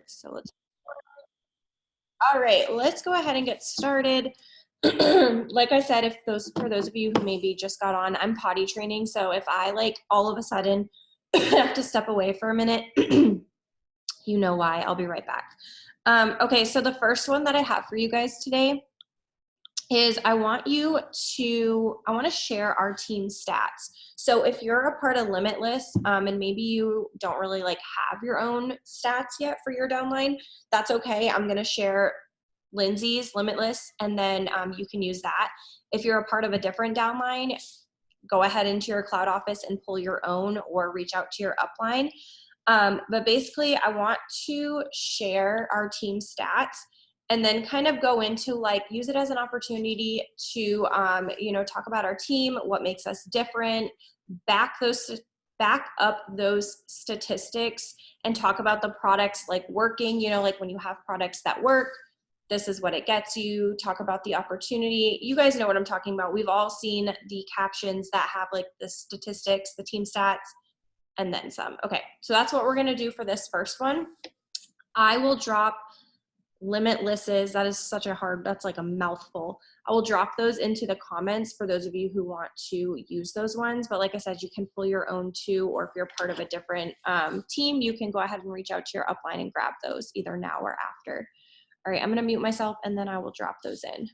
So all right, let's go ahead and get started. Like I said, if those for those of you who maybe just got on, I'm potty training. So if I like all of a sudden have to step away for a minute, you know why. I'll be right back. Okay, so the first one that I have for you guys today is I want to share our team stats. So if you're a part of Limitless, and maybe you don't really like have your own stats yet for your downline, that's okay. I'm going to share Lindsay's Limitless, and then you can use that. If you're a part of a different downline, go ahead into your cloud office and pull your own, or reach out to your upline. But basically, I want to share our team stats and then kind of go into like use it as an opportunity to talk about our team, what makes us different, back up those statistics, and talk about the products like working. Like when you have products that work, this is what it gets you. Talk about the opportunity. You guys know what I'm talking about. We've all seen the captions that have like the statistics, the team stats, and then some. Okay, so that's what we're going to do for this first one. I will drop Limitlesses. That's like a mouthful. I will drop those into the comments for those of you who want to use those ones. But like I said, you can pull your own too, or if you're part of a different team, you can go ahead and reach out to your upline and grab those either now or after. All right, I'm going to mute myself and then I will drop those in.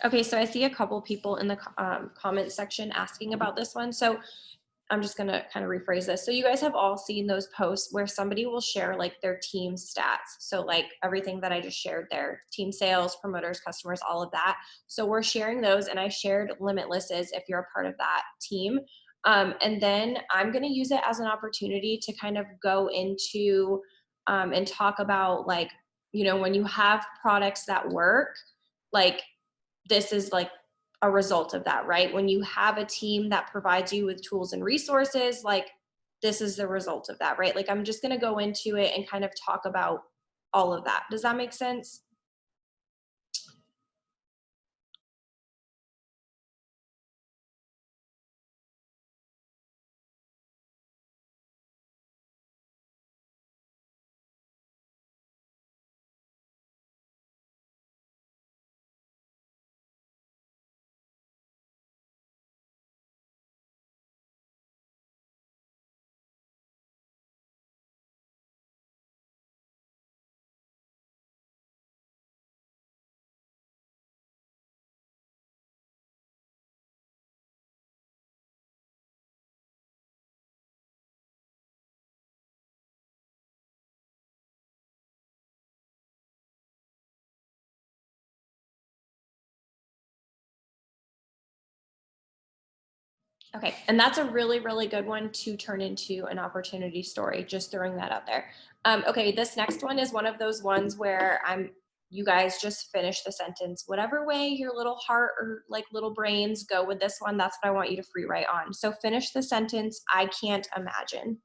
Okay, so I see a couple people in the comment section asking about this one. So I'm just gonna kind of rephrase this. So you guys have all seen those posts where somebody will share like their team stats. So like everything that I just shared there, team sales, promoters, customers, all of that. So we're sharing those, and I shared Limitless's if you're a part of that team. And then I'm gonna use it as an opportunity to kind of go into and talk about like, when you have products that work, like this is like a result of that, right? When you have a team that provides you with tools and resources, like this is the result of that, right? Like I'm just going to go into it and kind of talk about all of that. Does that make sense? Okay, and that's a really, really good one to turn into an opportunity story. Just throwing that out there. Okay, this next one is one of those ones where you guys just finish the sentence. Whatever way your little heart or like little brains go with this one, that's what I want you to free write on. So finish the sentence, I can't imagine.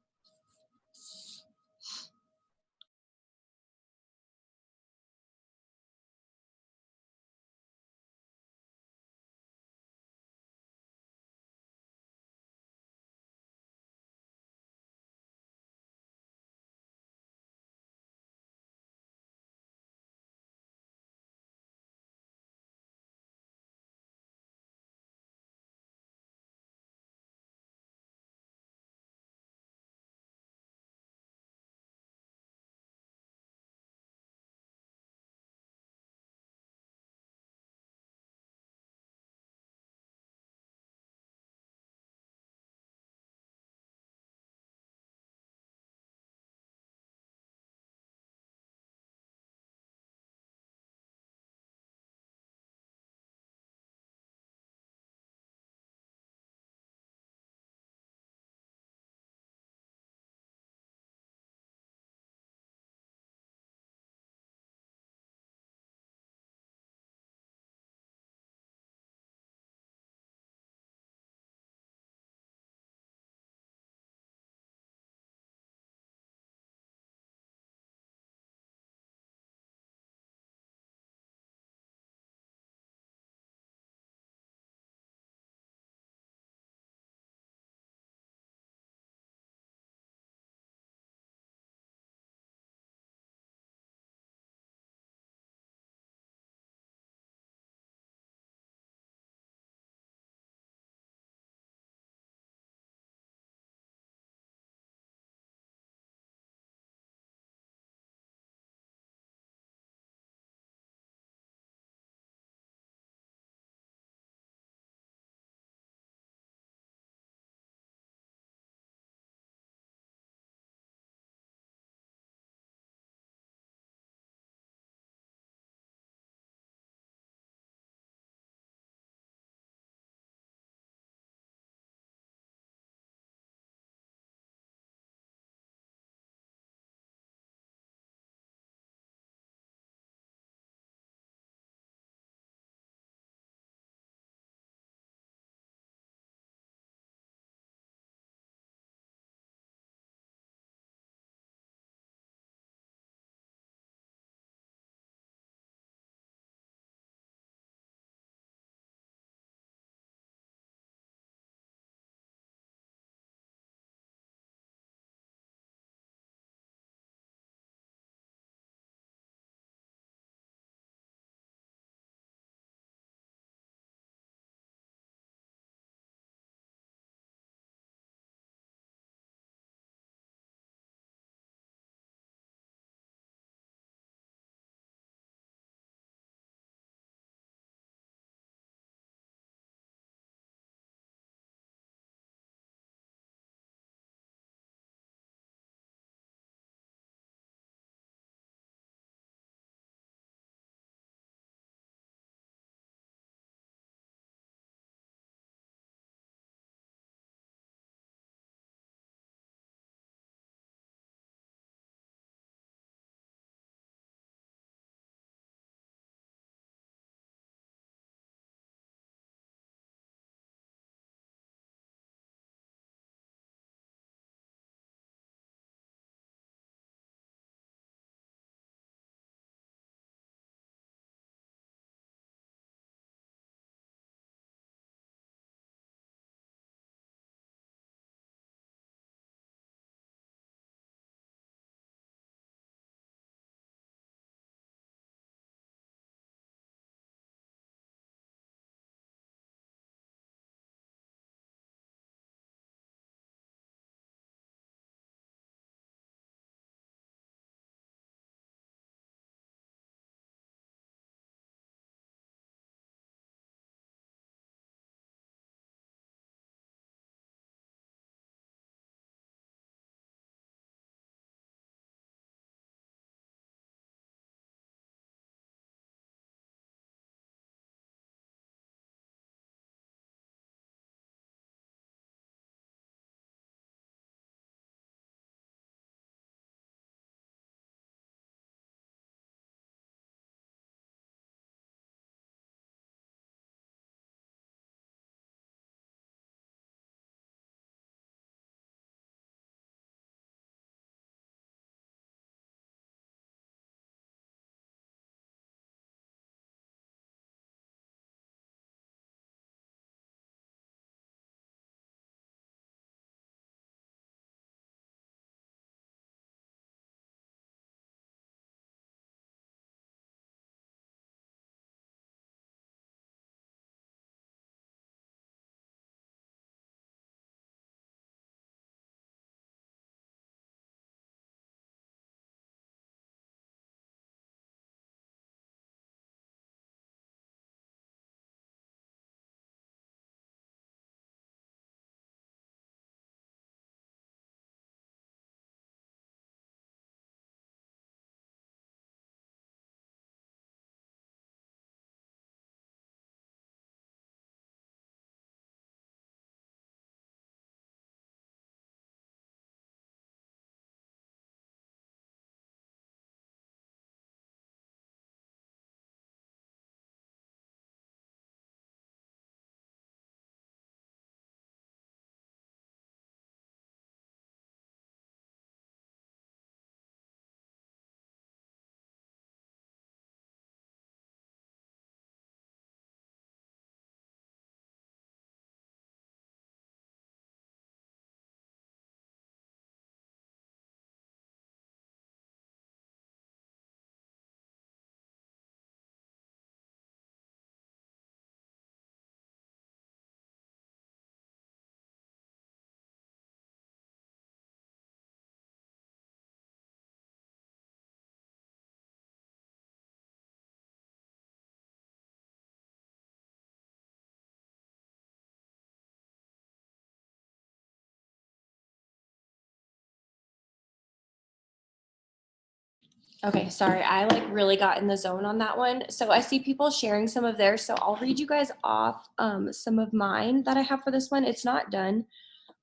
Okay, sorry. I like really got in the zone on that one. So I see people sharing some of theirs. So I'll read you guys off some of mine that I have for this one. It's not done.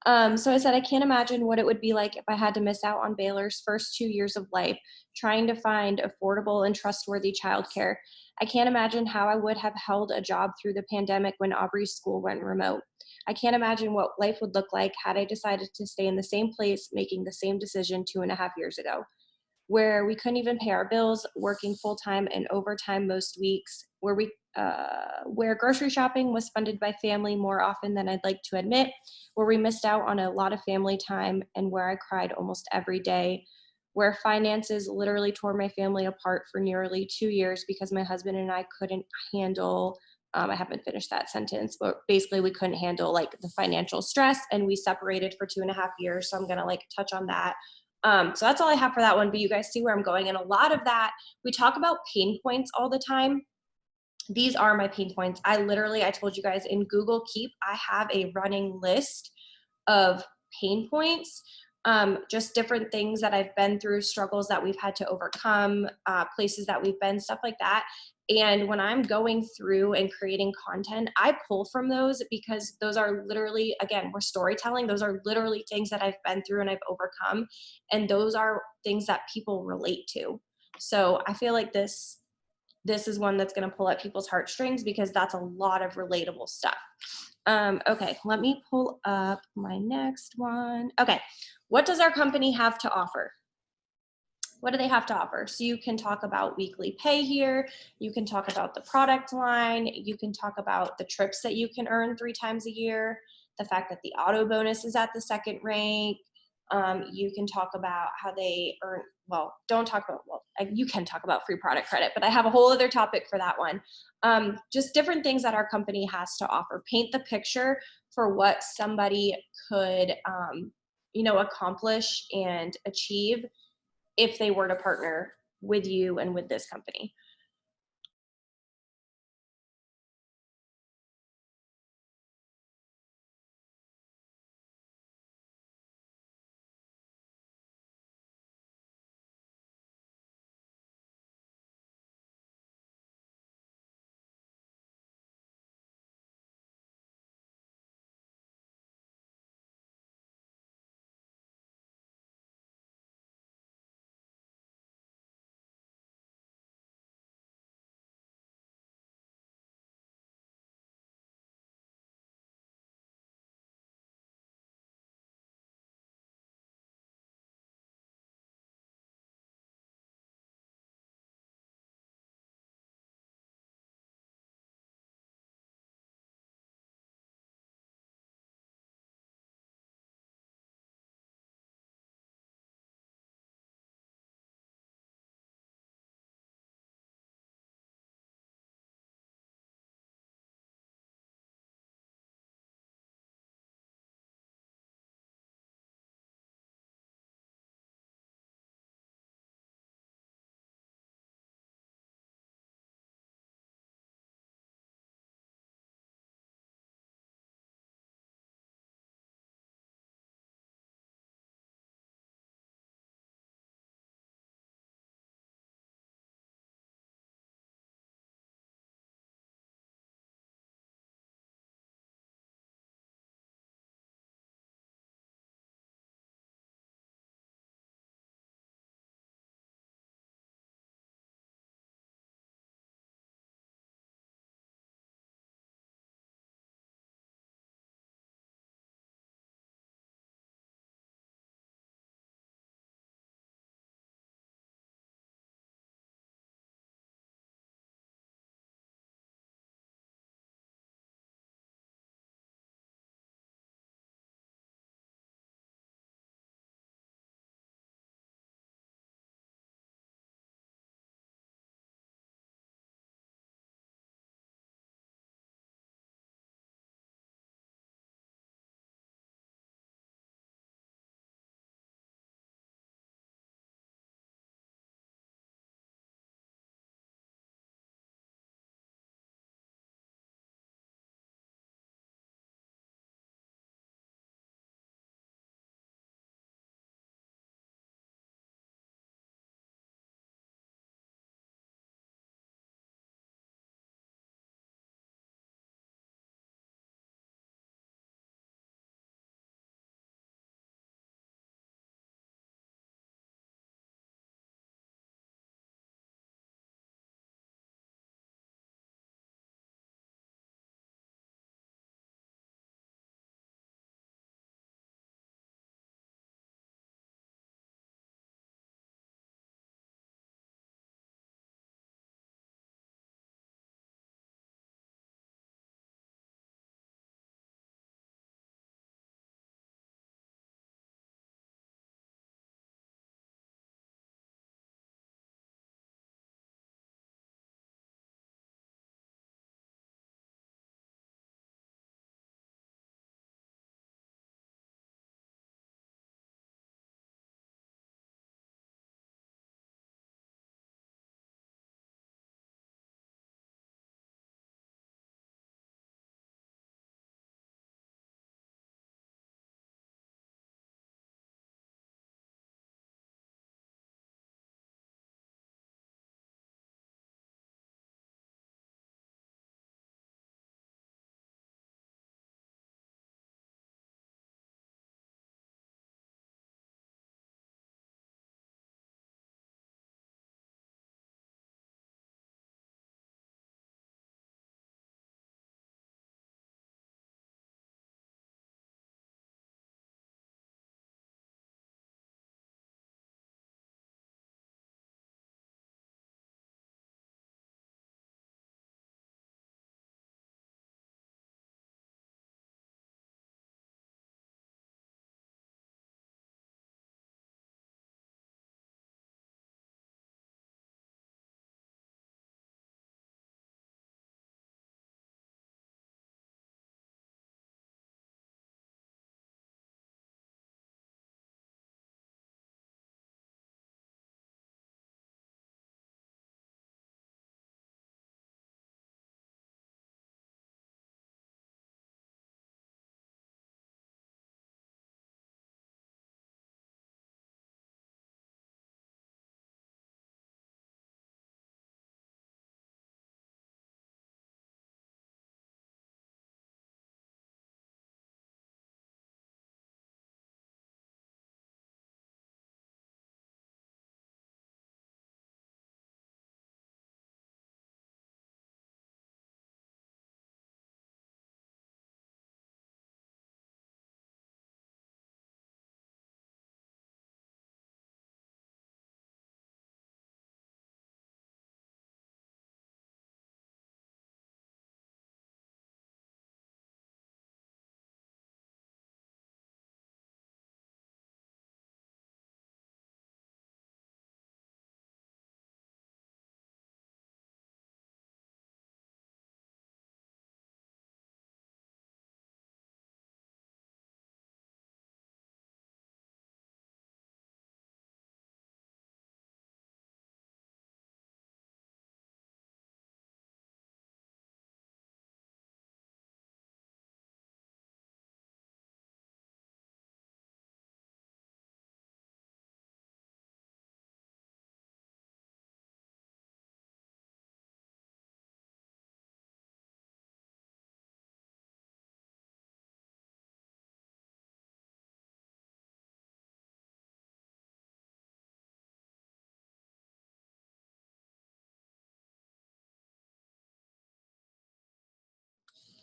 So I said, I can't imagine what it would be like if I had to miss out on Baylor's first 2 years of life, trying to find affordable and trustworthy childcare. I can't imagine how I would have held a job through the pandemic when Aubrey's school went remote. I can't imagine what life would look like had I decided to stay in the same place, making the same decision 2.5 years ago, where we couldn't even pay our bills, working full time and overtime most weeks, where grocery shopping was funded by family more often than I'd like to admit, where we missed out on a lot of family time, and where I cried almost every day, where finances literally tore my family apart for nearly 2 years because my husband and I couldn't handle. I haven't finished that sentence, but basically we couldn't handle like the financial stress, and we separated for 2.5 years. So I'm gonna like touch on that. So that's all I have for that one, but you guys see where I'm going. And a lot of that, we talk about pain points all the time. These are my pain points. I told you guys in Google Keep, I have a running list of pain points, just different things that I've been through, struggles that we've had to overcome, places that we've been, stuff like that. And when I'm going through and creating content, I pull from those because those are literally, again, we're storytelling. Those are literally things that I've been through and I've overcome. And those are things that people relate to. So I feel like this is one that's going to pull at people's heartstrings because that's a lot of relatable stuff. Okay, let me pull up my next one. Okay, what does our company have to offer? What do they have to offer? So you can talk about weekly pay here. You can talk about the product line. You can talk about the trips that you can earn 3 times a year, the fact that the auto bonus is at the second rank. You can talk about how they earn, well, don't talk about, well, you can talk about free product credit, but I have a whole other topic for that one. Just different things that our company has to offer. Paint the picture for what somebody could, accomplish and achieve if they were to partner with you and with this company.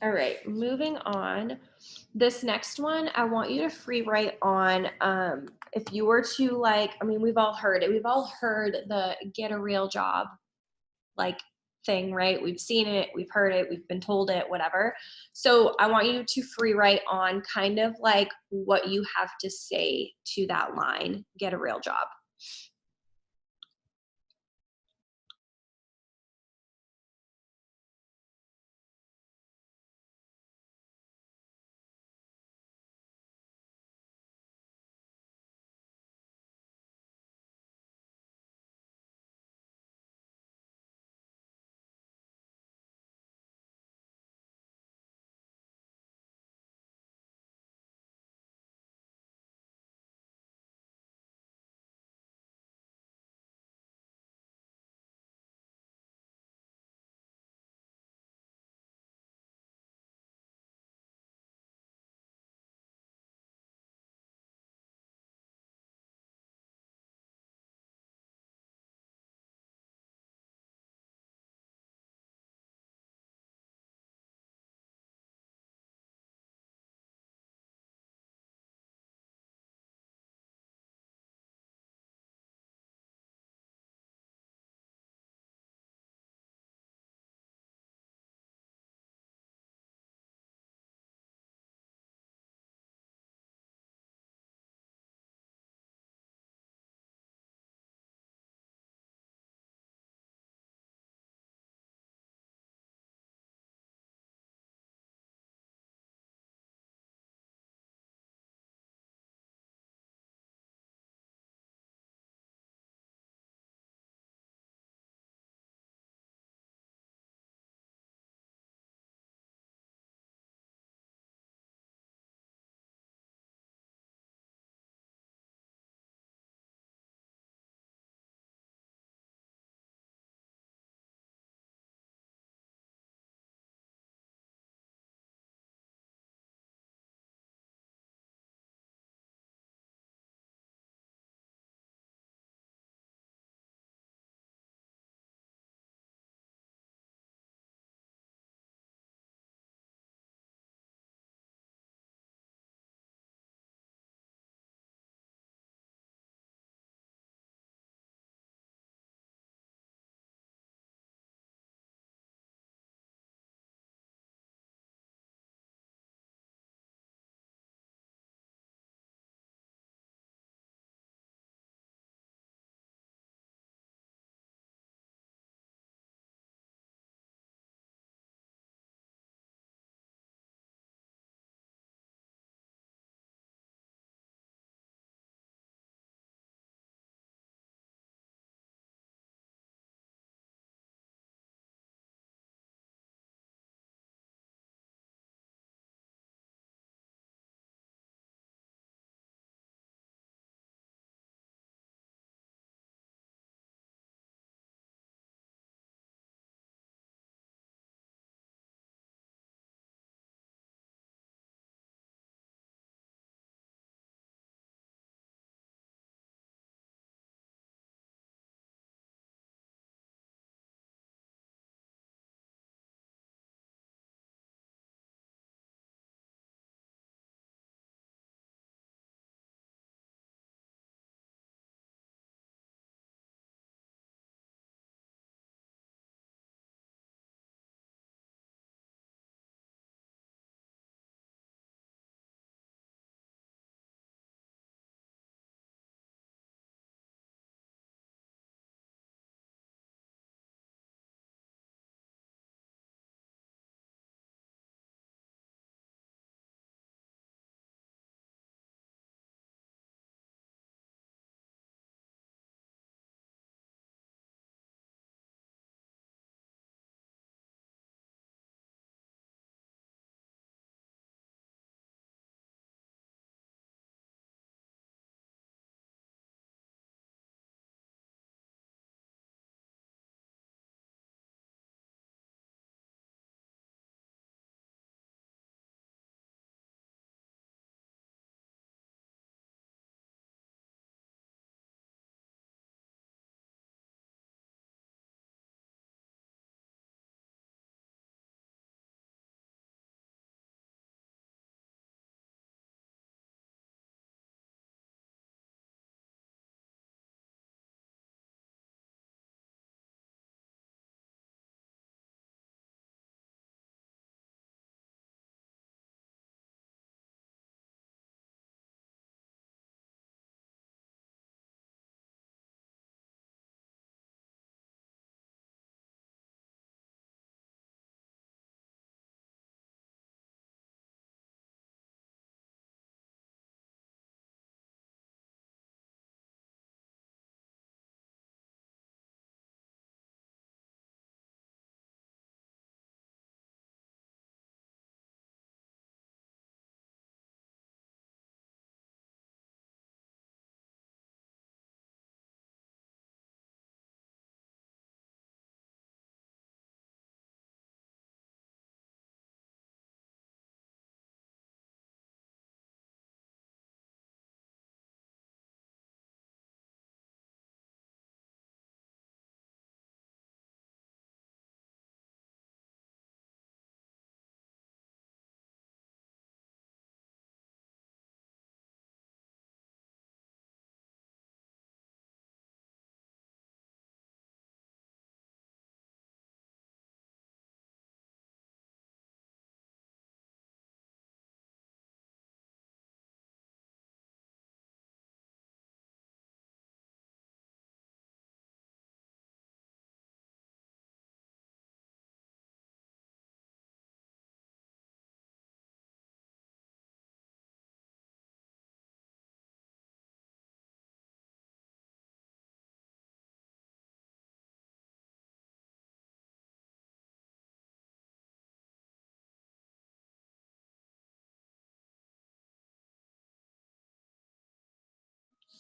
All right, moving on. This next one, I want you to free write on if you were to like, I mean, we've all heard it. We've all heard the get a real job like thing, right? We've seen it, we've heard it, we've been told it, whatever. So I want you to free write on kind of like what you have to say to that line, get a real job.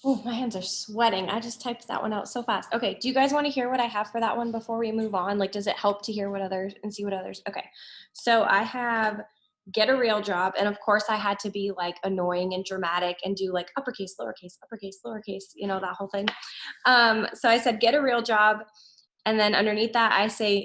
Oh, my hands are sweating. I just typed that one out so fast. Okay, do you guys want to hear what I have for that one before we move on? Like, does it help to hear what others and see what others? Okay, so I have get a real job. And of course, I had to be like annoying and dramatic and do like uppercase, lowercase, that whole thing. So I said, get a real job. And then underneath that, I said,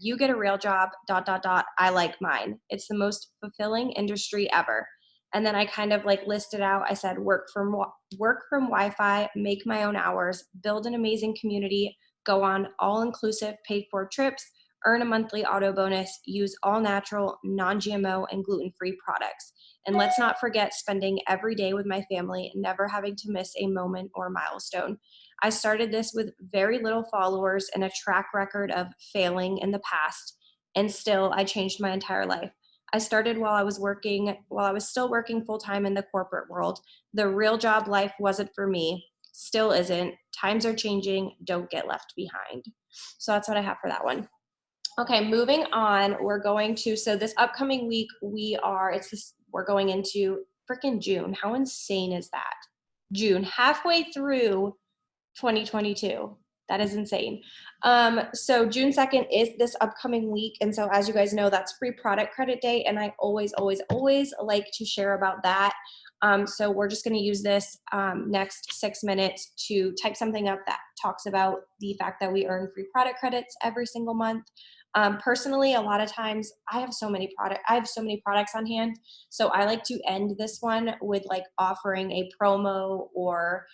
you get a real job, dot, dot, dot. I like mine. It's the most fulfilling industry ever. And then I kind of like listed out, I said, work from Wi-Fi, make my own hours, build an amazing community, go on all inclusive paid for trips, earn a monthly auto bonus, use all natural, non-GMO and gluten-free products. And let's not forget spending every day with my family, never having to miss a moment or milestone. I started this with very little followers and a track record of failing in the past, and still I changed my entire life. I started while I was still working full time in the corporate world. The real job life wasn't for me, still isn't. Times are changing, don't get left behind. So that's what I have for that one. Okay, moving on. So this upcoming week, we're going into freaking June. How insane is that? June, halfway through 2022. That is insane. So June 2nd is this upcoming week. And so as you guys know, that's free product credit day. And I always, always, always like to share about that. So we're just going to use this next 6 minutes to type something up that talks about the fact that we earn free product credits every single month. Personally, a lot of times I have so many products on hand. So I like to end this one with like offering a promo or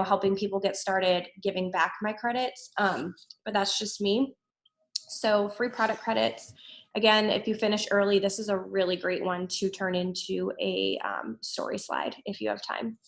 helping people get started giving back my credits. But that's just me. So free product credits. Again, if you finish early, this is a really great one to turn into a story slide if you have time.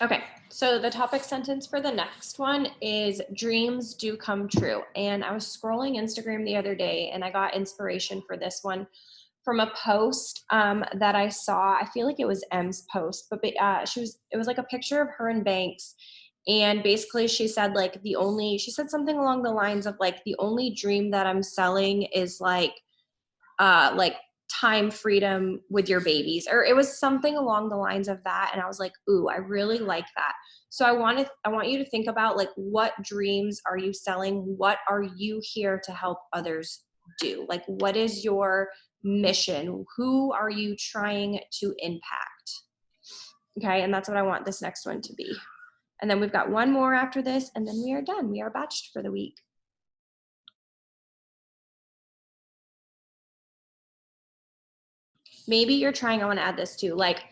Okay, so the topic sentence for the next one is dreams do come true. And I was scrolling Instagram the other day and I got inspiration for this one from a post that I saw. I feel like it was M's post, but it was like a picture of her and Banks. And basically she said like she said something along the lines of like the only dream that I'm selling is like time freedom with your babies, or it was something along the lines of that. And I was like, ooh, I really like that. So I want you to think about like, what dreams are you selling? What are you here to help others do? Like, what is your mission? Who are you trying to impact? Okay, and that's what I want this next one to be. And then we've got one more after this, and then we are done. We are batched for the week. Maybe you're trying, I want to add this too, like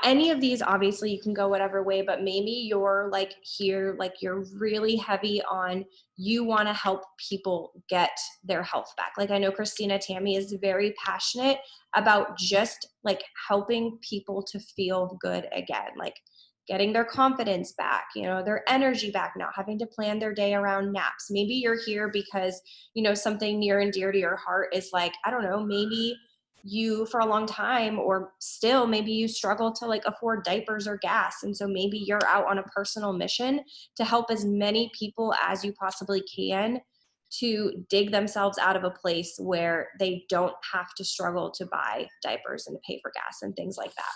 any of these, obviously you can go whatever way, but maybe you're like here, like you're really heavy on, you want to help people get their health back. Like I know Christina Tammy is very passionate about just like helping people to feel good again, like getting their confidence back, you know, their energy back, not having to plan their day around naps. Maybe you're here because, you know, something near and dear to your heart is like, I don't know, maybe you for a long time, or still maybe you struggle to like afford diapers or gas, and so maybe you're out on a personal mission to help as many people as you possibly can to dig themselves out of a place where they don't have to struggle to buy diapers and to pay for gas and things like that.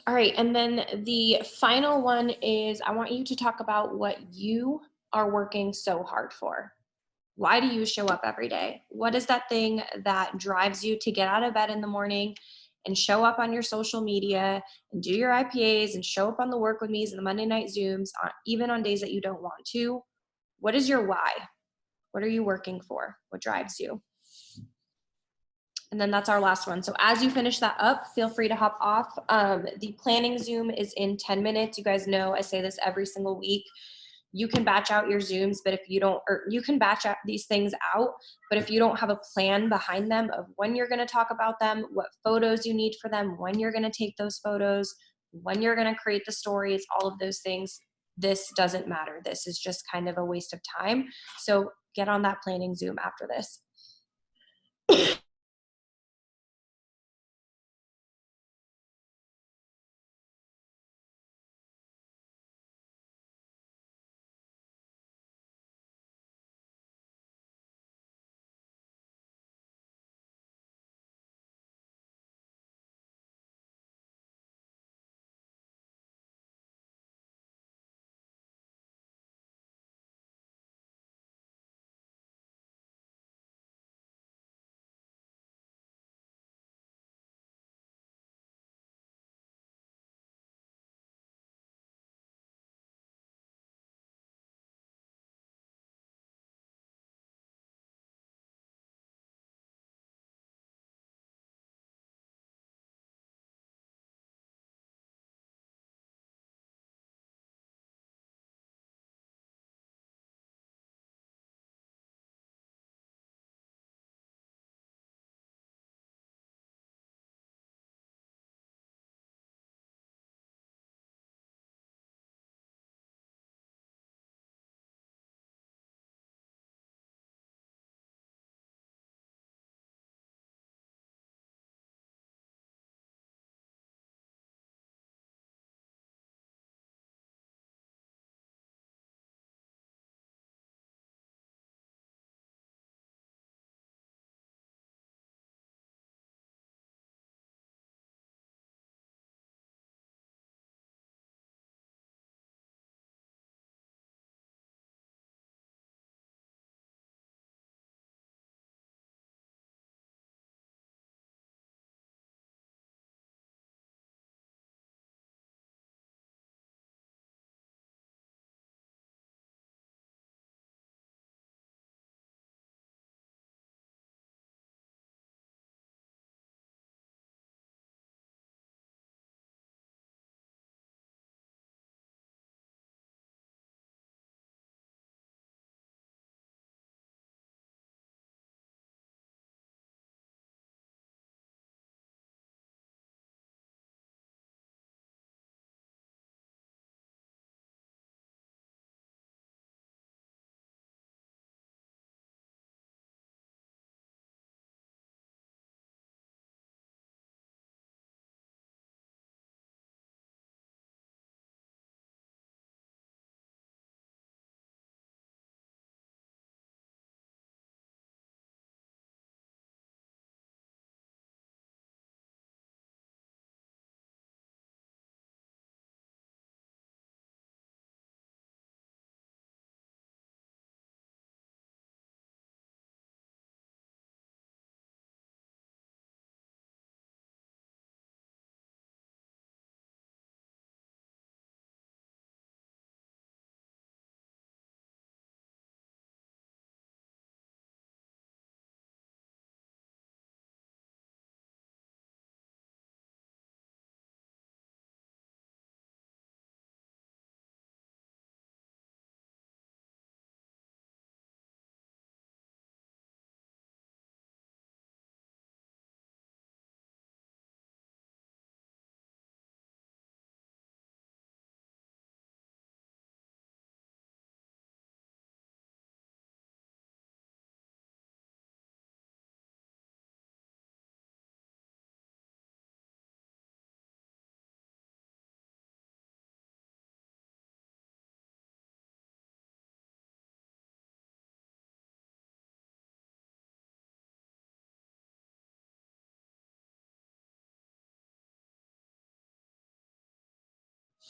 All right. And then the final one is I want you to talk about what you are working so hard for. Why do you show up every day? What is that thing that drives you to get out of bed in the morning and show up on your social media and do your IPAs and show up on the work with me's and the Monday night Zooms, even on days that you don't want to? What is your why? What are you working for? What drives you? And then that's our last one. So as you finish that up, feel free to hop off. The planning Zoom is in 10 minutes. You guys know I say this every single week. You can batch out your Zooms, but if you don't, or you can batch out these things out, but if you don't have a plan behind them of when you're going to talk about them, what photos you need for them, when you're going to take those photos, when you're going to create the stories, all of those things, this doesn't matter. This is just kind of a waste of time. So get on that planning Zoom after this.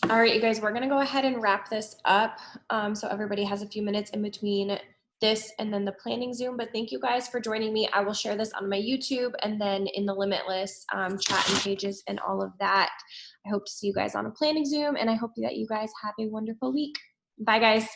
All right, you guys, we're gonna go ahead and wrap this up. So everybody has a few minutes in between this and then the planning Zoom, but thank you guys for joining me. I will share this on my YouTube and then in the Limitless chat and pages and all of that. I hope to see you guys on a planning Zoom, and I hope that you guys have a wonderful week. Bye, guys.